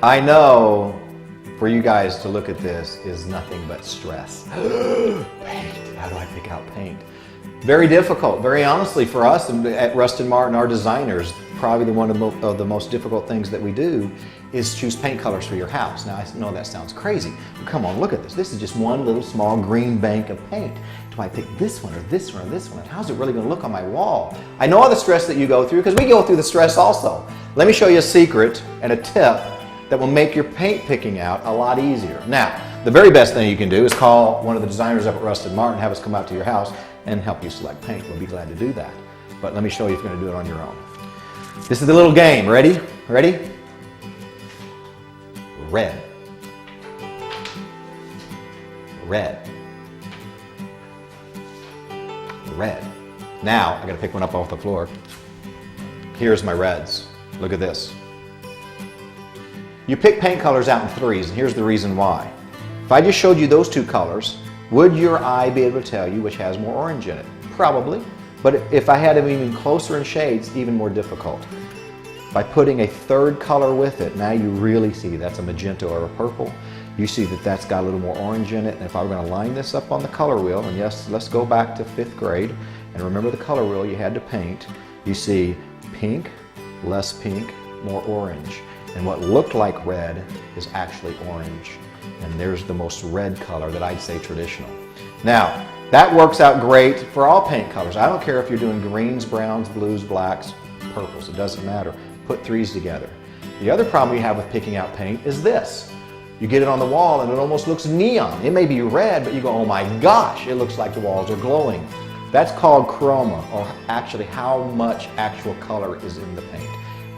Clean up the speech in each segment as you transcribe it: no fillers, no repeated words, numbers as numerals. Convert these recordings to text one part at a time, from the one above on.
I know for you guys to look at this is nothing but stress. Paint, how do I pick out paint? Very difficult, very honestly for us at Rustin Martin, our designers, probably one of the most difficult things that we do is choose paint colors for your house. Now I know that sounds crazy, but come on, look at this. This is just one little small green bank of paint. Do I pick this one or this one or this one? And how's it really gonna look on my wall? I know all the stress that you go through because we go through the stress also. Let me show you a secret and a tip that will make your paint picking out a lot easier. Now, the very best thing you can do is call one of the designers up at Rustin Martin, have us come out to your house and help you select paint. We'll be glad to do that. But let me show you if you're going to do it on your own. This is the little game. Ready? Ready? Red. Red. Red. Now, I got to pick one up off the floor. Here's my reds. Look at this. You pick paint colors out in threes, and here's the reason why. If I just showed you those two colors, would your eye be able to tell you which has more orange in it? Probably. But if I had them even closer in shades, even more difficult. By putting a third color with it, now you really see that's a magenta or a purple. You see that that's got a little more orange in it. And if I were going to line this up on the color wheel, and yes, let's go back to 5th grade, and remember the color wheel you had to paint, you see pink, less pink, more orange. And what looked like red is actually orange. And there's the most red color that I'd say traditional. Now, that works out great for all paint colors. I don't care if you're doing greens, browns, blues, blacks, purples, it doesn't matter. Put threes together. The other problem you have with picking out paint is this. You get it on the wall and it almost looks neon. It may be red, but you go, oh my gosh, it looks like the walls are glowing. That's called chroma, or actually how much actual color is in the paint.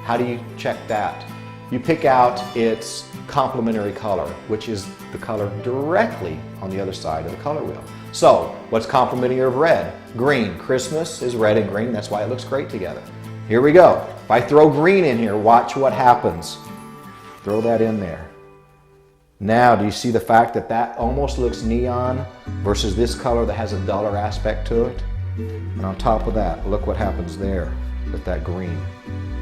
How do you check that? You pick out its complementary color, which is the color directly on the other side of the color wheel. So, what's complementary of red? Green. Christmas is red and green, that's why it looks great together. Here we go. If I throw green in here, watch what happens. Throw that in there. Now, do you see the fact that that almost looks neon versus this color that has a duller aspect to it? And on top of that, look what happens there with that green.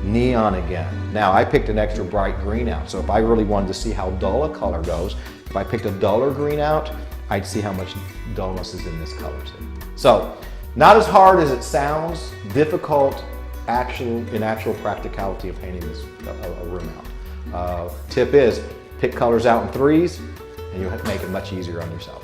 Neon again. Now I picked an extra bright green out, so if I really wanted to see how dull a color goes, if I picked a duller green out, I'd see how much dullness is in this color too. So, not as hard as it sounds, difficult in actual practicality of painting this a room out. Tip is, pick colors out in threes, and you'll make it much easier on yourself.